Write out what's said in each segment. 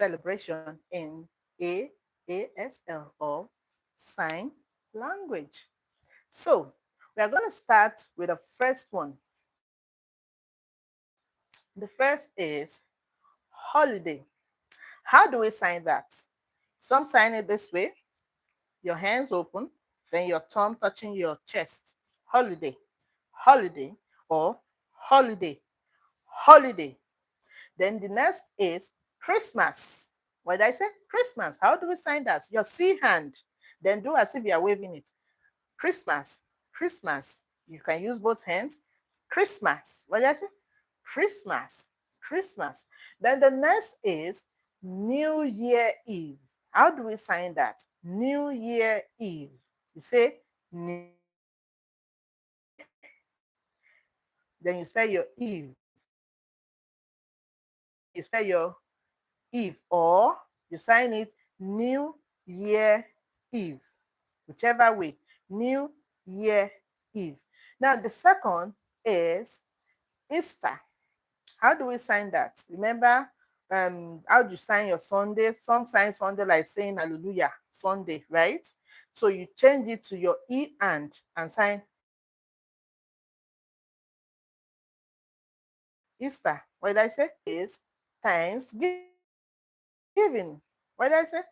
celebration in ASL or sign language. So we are going to start with the first one. The first is holiday. How do we sign that? Some sign it this way, your hands open, then your thumb touching your chest. Holiday, holiday, or holiday, holiday. Then the next is Christmas. What did I say? Christmas. How do we sign that? Your C hand. Then do as if you are waving it. Christmas, Christmas. You can use both hands. Christmas. What did I say? Christmas, Christmas. Then the next is New Year Eve. How do we sign that? New Year Eve. You say New Year, then you spell your Eve. You spell your Eve, or you sign it New Year Eve, whichever way. New Year Eve. Now the second is Easter. How do we sign that? Remember, how do you sign your Sunday? Some sign Sunday like saying Hallelujah Sunday, right? So you change it to your E and sign Easter. What did I say? Is Thanksgiving. What did I say?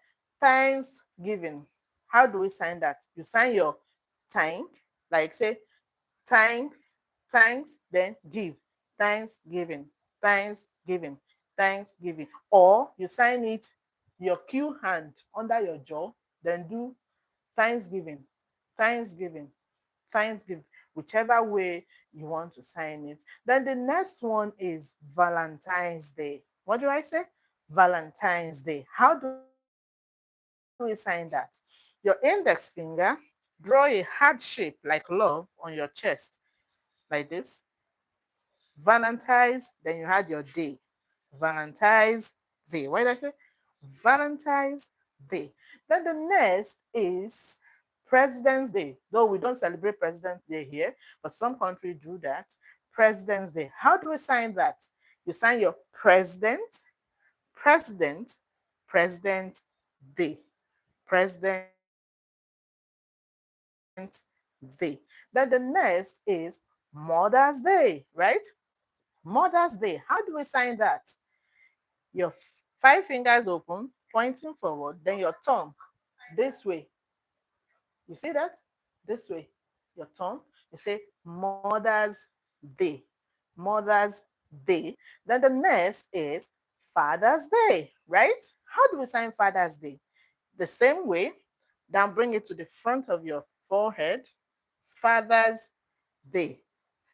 Thanksgiving. How do we sign that? You sign your thank, like say thank, thanks, then give. Thanksgiving, Thanksgiving, Thanksgiving. Or you sign it your Q hand under your jaw, then do Thanksgiving, Thanksgiving, Thanksgiving, whichever way you want to sign it. Then the next one is Valentine's Day. What do I say? Valentine's Day. How do we sign that? Your index finger, draw a heart shape like love on your chest, like this. Valentine's, then you had your day. Valentine's Day. What did I say? Valentine's Day. Then the next is President's Day. Though we don't celebrate President's Day here, but some countries do that. President's Day. How do we sign that? You sign your president, president, president day. President Day. Then the next is Mother's Day, right? Mother's Day. How do we sign that? Your five fingers open, pointing forward, then your thumb this way. You see that? This way. Your thumb. You say Mother's Day. Mother's Day. Then the next is Father's Day, right? How do we sign Father's Day? The same way. Then bring it to the front of your forehead. Father's Day.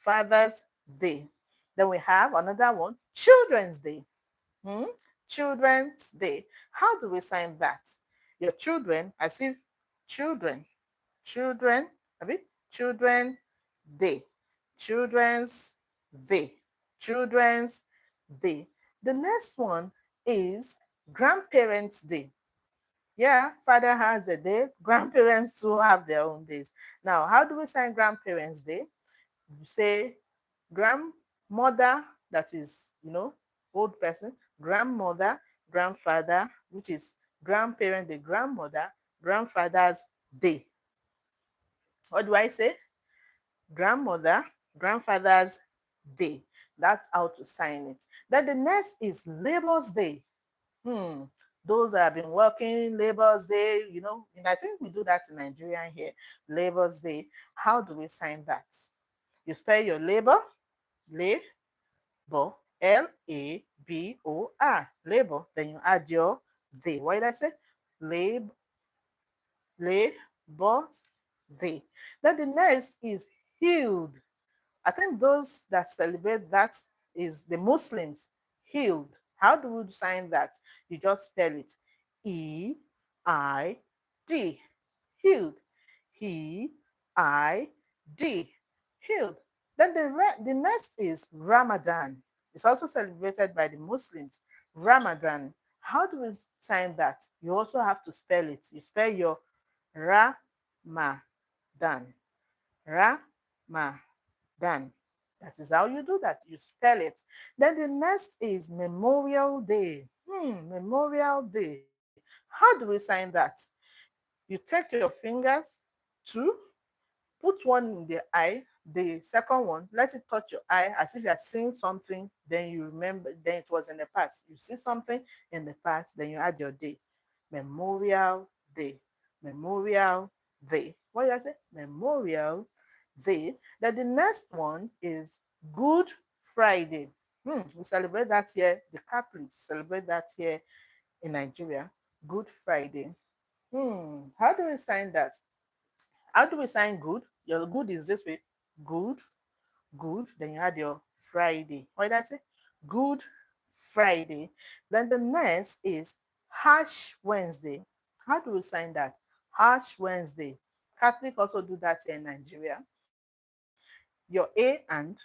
Father's Day. Then we have another one, Children's Day. Hmm? Children's Day. How do we sign that? Your children, as if children, children, a bit, children day, children's day, children's day. The next one is Grandparents' Day. Yeah, father has a day, grandparents too have their own days. Now, how do we sign Grandparents' Day? You say grandmother, that is, old person, grandmother, grandfather, which is grandparent, the grandmother, grandfather's day. What do I say? Grandmother, grandfather's day. That's how to sign it. Then the next is Labor's Day. Hmm. Those that have been working Labor's Day, and I think we do that in Nigeria here. Labor's Day. How do we sign that? You spell your labor, labor, Labor, labor. Then you add your day. What did I say? Lab, Labor's Day. Then the next is healed. I think those that celebrate that is the Muslims. Healed. How do we sign that? You just spell it E-I-D. Healed. E-I-D. Healed. Then the next is Ramadan. It's also celebrated by the Muslims. Ramadan. How do we sign that? You also have to spell it. You spell your Ramadan. Ramadan. That is how you do that. You spell it. Then the next is Memorial Day. Memorial Day. How do we sign that? You take your fingers, two, put one in the eye, the second one, let it touch your eye as if you are seeing something, then you remember, then it was in the past. You see something in the past, then you add your day. Memorial Day. Memorial Day. What did I say? Memorial Day. Then the next one is Good Friday. We celebrate that here. The Catholics celebrate that here in Nigeria. Good Friday. How do we sign that? How do we sign good? Your good is this way. Good, good. Then you add your Friday. What did I say? Good Friday. Then the next is Hash Wednesday. How do we sign that? Hash Wednesday. Catholic also do that here in Nigeria. Your A and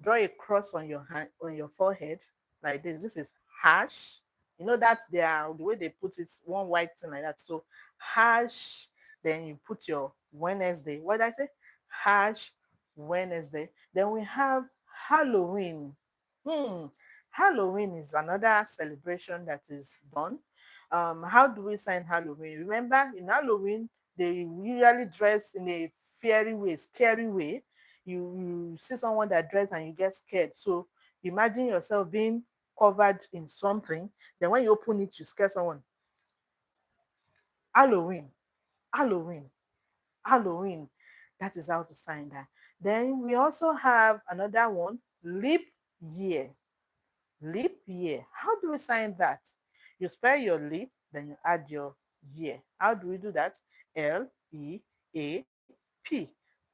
draw a cross on your hand, on your forehead like this. This is hash. You know that they are the way they put it, one white thing like that. So hash. Then you put your Wednesday. What did I say? Hash Wednesday. Then we have Halloween. Hmm. Halloween is another celebration that is done. How do we sign Halloween? Remember, in Halloween, they usually dress in a fairy way, scary way. You see someone that dress and you get scared. So imagine yourself being covered in something. Then when you open it, you scare someone. Halloween, Halloween, Halloween. That is how to sign that. Then we also have another one, leap year. Leap year. How do we sign that? You spell your leap, then you add your year. How do we do that? Leap.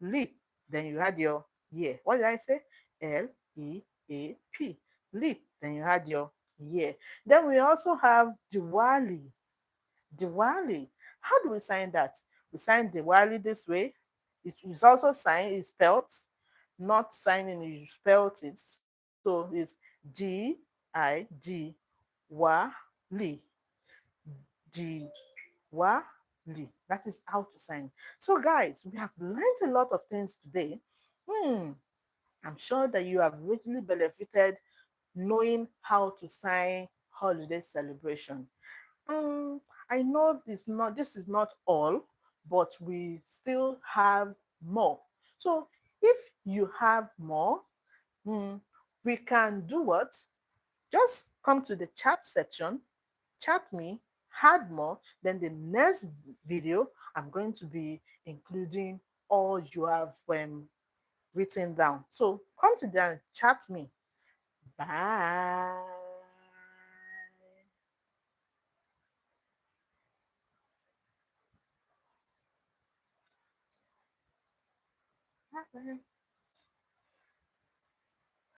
Leap. Then you add your year. What did I say? Leap. Leap. Then you add your year. Then we also have Diwali. Diwali. How do we sign that? We sign Diwali this way. It is also signed, it's spelled, not signing, you spelled it. So it's Diwali. Diwali. That is how to sign. So, guys, we have learned a lot of things today. Hmm. I'm sure that you have richly benefited knowing how to sign holiday celebration. Mm, I know this is not all, but we still have more. So if you have more, mm, we can do what? Just come to the chat section, chat me, add more. Then the next video, I'm going to be including all you have written down. So come to the chat me. Bye. Bye.